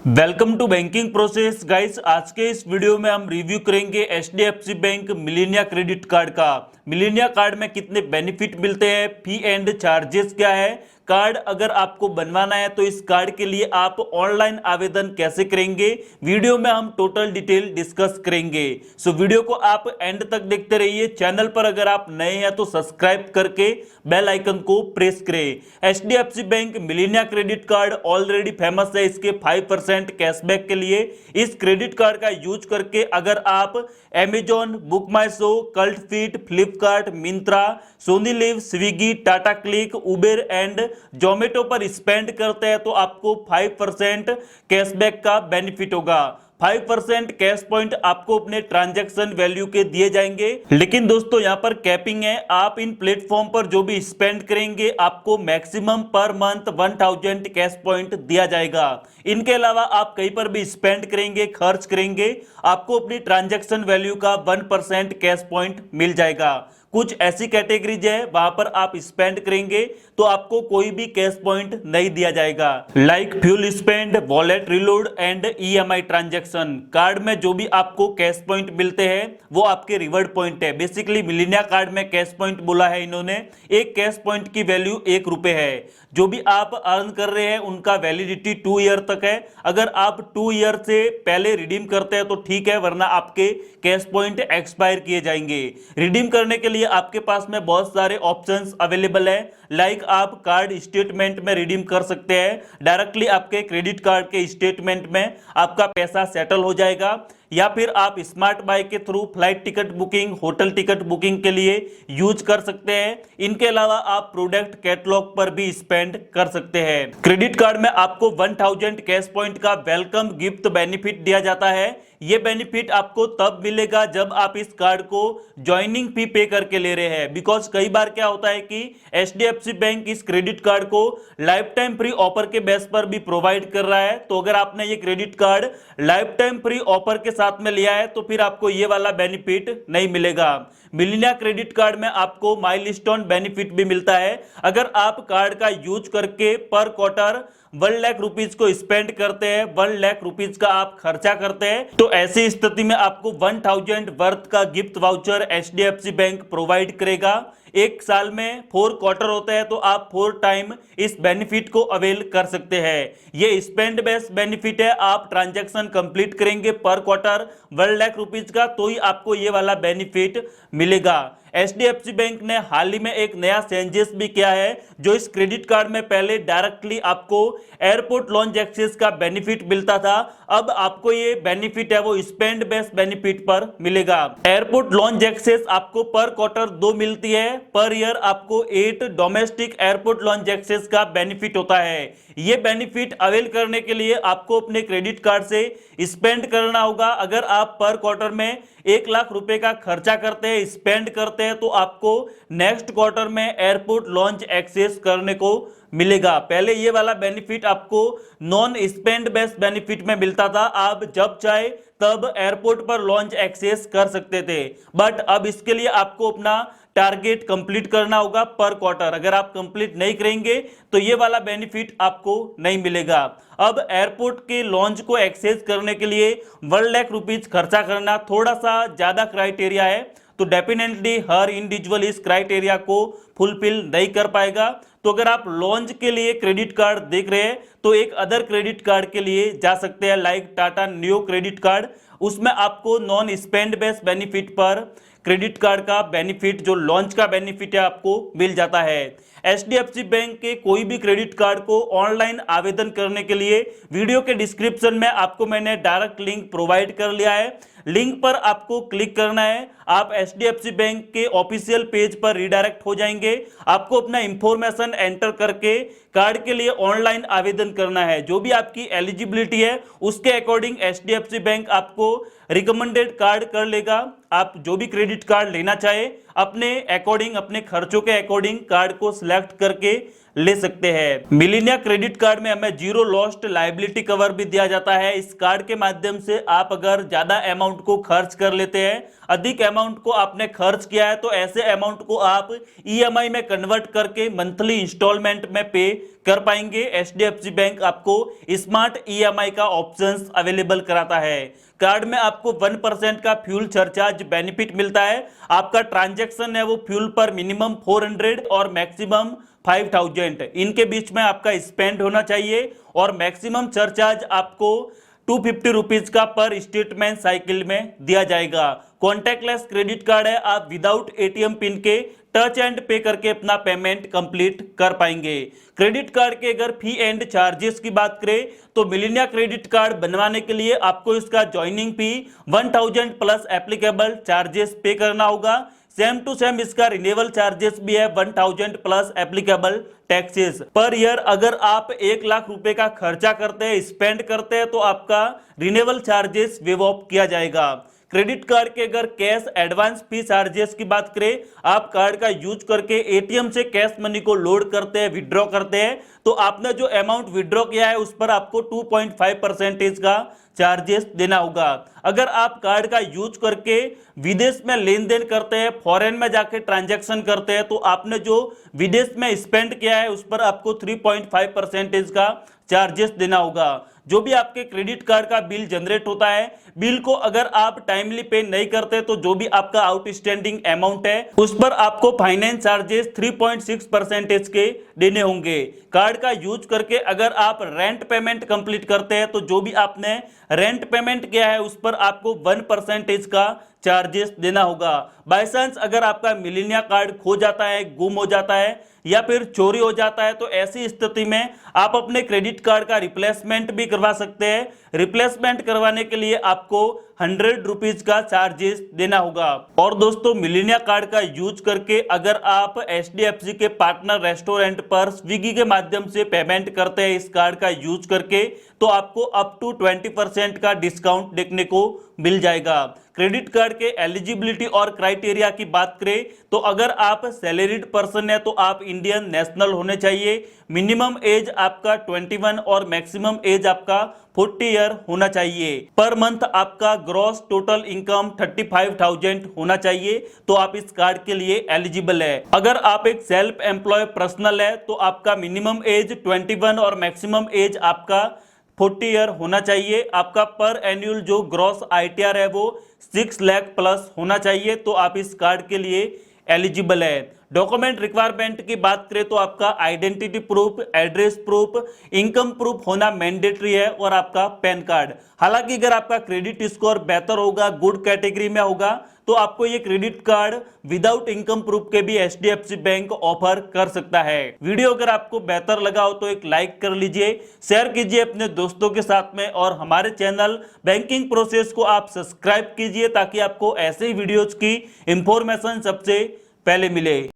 Welcome to banking process guys. आज के इस वीडियो में हम रिव्यू करेंगे HDFC bank Millennia credit card का। मिलेनिया कार्ड में कितने बेनिफिट मिलते हैं, फी एंड चार्जेस क्या है, कार्ड अगर आपको बनवाना है तो इस कार्ड के लिए आप ऑनलाइन आवेदन कैसे करेंगे, वीडियो में हम टोटल डिटेल डिस्कस करेंगे। सो वीडियो को आप एंड तक देखते रहिए। चैनल पर अगर आप नए हैं तो सब्सक्राइब करके बेल आइकन को प्रेस करें। HDFC bank Millennia credit card already famous है इसके 5% कैशबैक के लिए। इस क्रेडिट कार्ड का यूज करके अगर आप Amazon, book my show, cult fit, Flipkart, Myntra, Sony Liv, Swiggy, Tata cliq, Uber and Zomato पर स्पेंड करते हैं तो आपको 5% कैशबैक का बेनिफिट होगा। 5% कैश पॉइंट आपको अपने ट्रांजैक्शन वैल्यू के दिए जाएंगे। लेकिन दोस्तों यहां पर कैपिंग है, आप इन प्लेटफॉर्म पर जो भी स्पेंड करेंगे आपको maximum per month 1000 cash point दिया जाएगा। इनके अलावा आप कहीं पर भी स्पेंड करेंगे, खर्च करेंगे, आपको अपनी ट्रांजैक्शन वैल्यू का 1% कैश पॉइंट मिल जाएगा। कुछ ऐसी कैटेगरीज है वहां पर आप स्पेंड करेंगे तो आपको कोई भी कैश पॉइंट नहीं दिया जाएगा, like fuel spend, wallet reload and EMI transaction. Card में जो भी आपको कैश पॉइंट मिलते हैं वो आपके रिवॉर्ड पॉइंट है। बेसिकली मिलेनिया कार्ड में कैश पॉइंट बोला है इन्होंने, एक कैश पॉइंट की वैल्यू 1 रुपए है। जो भी आप अर्न कर रहे हैं उनका वैलिडिटी 2 ईयर तक है। अगर आप 2 ईयर से पहले रिडीम करते हैं तो ठीक है, वरना आपके कैश पॉइंट एक्सपायर किए जाएंगे। रिडीम करने के लिए आपके पास में बहुत सारे ऑप्शंस अवेलेबल है, लाइक आप कार्ड स्टेटमेंट में रिडीम कर सकते हैं, डायरेक्टली आपके क्रेडिट कार्ड के स्टेटमेंट में आपका पैसा सेटल हो जाएगा, या फिर आप स्मार्ट बाय के through flight ticket booking, hotel ticket booking के लिए यूज कर सकते हैं। इनके अलावा आप प्रोडक्ट कैटलॉग पर भी स्पेंड कर सकते हैं। क्रेडिट कार्ड में आपको 1000 कैश पॉइंट का वेलकम गिफ्ट बेनिफिट दिया जाता है। यह बेनिफिट आपको तब मिलेगा जब आप इस कार्ड को ज्वाइनिंग फी पे करके ले रहे हैं। बिकॉज कई बार क्या होता है कि एचडीएफसी बैंक इस क्रेडिट कार्ड को लाइफ टाइम फ्री ऑफर के बेस पर भी प्रोवाइड कर रहा है। तो अगर आपने ये credit card life time free offer के साथ में लिया है तो फिर आपको ये वाला बेनिफिट नहीं मिलेगा। मिलेनिया क्रेडिट कार्ड में आपको माइलस्टोन बेनिफिट भी मिलता है। अगर आप कार्ड का यूज करके पर क्वार्टर 1 लाख रुपीज को स्पेंड करते हैं, 1 लाख रुपीज का आप खर्चा करते हैं, तो ऐसी स्थिति में आपको 1000 वर्थ का gift voucher HDFC bank provide करेगा। एक साल में 4 क्वार्टर होते हैं तो आप 4 टाइम इस बेनिफिट को अवेल कर सकते हैं। ये स्पेंड बेस्ड बेनिफिट है, आप ट्रांजैक्शन कंप्लीट करेंगे पर क्वार्टर 1 लाख रुपीज का तो ही आपको ये वाला बेनिफिट मिलेगा। एचडीएफसी बैंक ने हाल ही में एक नया चेंजेस भी किया है, जो इस क्रेडिट कार्ड में पहले डायरेक्टली आपको एयरपोर्ट लॉन्च एक्सेस का बेनिफिट मिलता था, अब आपको ये बेनिफिट है वो स्पेंड बेस्ड बेनिफिट पर मिलेगा। एयरपोर्ट लॉन्च एक्सेस आपको पर क्वार्टर 2 मिलती है, पर ईयर आपको 8 डोमेस्टिक एयरपोर्ट लॉन्च एक्सेस का बेनिफिट होता है। ये बेनिफिट अवेल करने के लिए आपको अपने क्रेडिट कार्ड से स्पेंड करना होगा। अगर आप पर क्वार्टर में 1 लाख रुपए का खर्चा करते हैं, स्पेंड करते हैं, तो आपको नेक्स्ट क्वार्टर में एयरपोर्ट लॉन्च एक्सेस करने को मिलेगा। पहले ये वाला बेनिफिट आपको नॉन स्पेंड बेस्ड बेनिफिट में मिलता था, आप जब चाहे तब एयरपोर्ट पर लॉन्च एक्सेस कर सकते थे, बट अब इसके लिए आपको अपना टारगेट कंप्लीट करना होगा पर क्वार्टर। अगर आप कंप्लीट नहीं करेंगे तो ये वाला बेनिफिट आपको नहीं मिलेगा। अब एयरपोर्ट के लॉन्च को एक्सेस करने के लिए 1 लाख रुपीज खर्चा करना थोड़ा सा ज्यादा क्राइटेरिया है, तो डेफिनेटली हर इंडिविजुअल इस क्राइटेरिया को फुलफिल नहीं कर पाएगा। तो अगर आप लॉन्च के लिए क्रेडिट कार्ड देख रहे हैं तो एक अदर क्रेडिट कार्ड के लिए जा सकते हैं, like Tata new credit card. उसमें आपको नॉन स्पेंड बेस्ड बेनिफिट पर क्रेडिट कार्ड का बेनिफिट, जो लॉन्च का बेनिफिट है, आपको मिल जाता है। एचडीएफसी बैंक के कोई भी क्रेडिट कार्ड को ऑनलाइन आवेदन करने के लिए वीडियो के डिस्क्रिप्शन में आपको मैंने डायरेक्ट लिंक प्रोवाइड कर लिया है। लिंक पर आपको क्लिक करना है, आप एचडीएफसी बैंक के ऑफिशियल पेज पर रिडायरेक्ट हो जाएंगे। आपको अपना इंफॉर्मेशन एंटर करके कार्ड के लिए ऑनलाइन आवेदन करना है। जो भी आपकी एलिजिबिलिटी है उसके अकॉर्डिंग एचडीएफसी बैंक आपको रिकमेंडेड कार्ड कर लेगा। आप जो भी क्रेडिट कार्ड लेना चाहे अपने अकॉर्डिंग, अपने खर्चों के अकॉर्डिंग कार्ड को सिलेक्ट करके ले सकते हैं। मिलेनिया क्रेडिट कार्ड में हमें जीरो लॉस्ट लायबिलिटी कवर भी दिया जाता है। इस कार्ड के माध्यम से आप अगर ज्यादा अमाउंट को खर्च कर लेते हैं, अधिक अमाउंट को आपने खर्च किया है, तो ऐसे अमाउंट को आप ईएमआई में कन्वर्ट करके मंथली इंस्टॉलमेंट में पे कर पाएंगे। एचडीएफसी बैंक आपको स्मार्ट ईएमआई का ऑप्शंस अवेलेबल कराता है। कार्ड में आपको 1% का फ्यूल सरचार्ज बेनिफिट मिलता है। आपका ट्रांजैक्शन है वो फ्यूल पर मिनिमम 400 और मैक्सिमम 5000 इनके बीच में आपका स्पेंड होना चाहिए और मैक्सिमम सरचार्ज आपको 250 रुपीज का पर स्टेटमेंट साइकिल में दिया जाएगा। कॉन्टैक्टलेस क्रेडिट कार्ड है, आप विदाउट एटीएम पिन के टच एंड पे करके अपना पेमेंट कंप्लीट कर पाएंगे। क्रेडिट कार्ड के अगर फी एंड चार्जेस की बात करें तो मिलेनिया क्रेडिट कार्ड बनवाने के लिए आपको इसका ज्वाइनिंग फी 1000 प्लस एप्लीकेबल चार्जेस पे करना होगा। सेम टू सेम इसका रिन्यूअल चार्जेस भी है 1000 plus applicable taxes per year. अगर आप 1 लाख रुपए का खर्चा करते हैं, स्पेंड करते हैं, तो आपका रिन्यूअल चार्जेस वेव ऑफ किया जाएगा। क्रेडिट कार्ड के अगर कैश एडवांस फी चार्जेस की बात करें, आप कार्ड का यूज करके एटीएम से कैश मनी को लोड करते हैं, विड्रॉ करते हैं, तो आपने जो अमाउंट विड्रॉ किया है उस पर आपको 2.5% का चार्जेस देना होगा। अगर आप कार्ड का यूज करके विदेश में लेन देन करते हैं, फॉरेन में जाके ट्रांजैक्शन करते हैं, तो आपने जो विदेश में स्पेंड किया है उस पर आपको 3.5% का चार्जेस देना होगा। जो भी आपके क्रेडिट कार्ड का बिल जनरेट होता है, बिल को अगर आप टाइमली पे नहीं करते तो जो भी आपका आउटस्टैंडिंग अमाउंट है उस पर आपको फाइनेंस चार्जेस 3.6% के देने होंगे। कार्ड का यूज करके अगर आप रेंट पेमेंट कंप्लीट करते हैं तो जो भी आपने रेंट पेमेंट किया है उस पर आपको 1% का चार्जेस देना होगा। बाय चांस अगर आपका मिलेनिया कार्ड खो जाता है, गुम हो जाता है या फिर चोरी हो जाता है तो ऐसी स्थिति में आप अपने क्रेडिट कार्ड का रिप्लेसमेंट भी करवा सकते हैं। रिप्लेसमेंट करवाने के लिए आपको 100 रुपीज का चार्जेस देना होगा। और दोस्तों, मिलेनिया कार्ड का यूज करके अगर आप एचडीएफसी के पार्टनर रेस्टोरेंट पर स्विगी के माध्यम से पेमेंट करते हैं इस कार्ड का यूज करके, तो आपको अप टू 20% का डिस्काउंट देखने को मिल जाएगा। क्रेडिट कार्ड के एलिजिबिलिटी और क्राइटेरिया की बात करें तो अगर आप सैलरीड पर्सन है तो आप इंडियन नेशनल होने चाहिए। मिनिमम एज आपका 21 और मैक्सिमम एज आपका 40 ईयर होना चाहिए। पर मंथ आपका ग्रॉस टोटल इनकम 35,000 होना चाहिए, तो आप इस कार्ड के लिए एलिजिबल है। अगर आप एक सेल्फ एम्प्लॉय पर्सनल है तो आपका मिनिमम एज 21 और मैक्सिमम एज आपका 40 ईयर होना चाहिए। आपका पर एनुअल जो ग्रॉस आईटीआर है वो 6 लाख प्लस होना चाहिए, तो आप इस कार्ड के लिए एलिजिबल है। डॉक्यूमेंट रिक्वायरमेंट की बात करें तो आपका identity proof, address proof, income proof होना मैंडेटरी है और आपका पैन कार्ड। हालांकि अगर आपका क्रेडिट स्कोर बेहतर होगा, गुड कैटेगरी में होगा, तो आपको ये credit card without income proof के भी एचडीएफसी बैंक ऑफर कर सकता है। वीडियो अगर आपको बेहतर लगा हो तो एक लाइक कर लीजिए, शेयर कीजिए अपने दोस्तों के साथ में और हमारे चैनल बैंकिंग प्रोसेस को आप सब्सक्राइब कीजिए ताकि आपको ऐसे ही वीडियोज की इंफॉर्मेशन सबसे पहले मिले।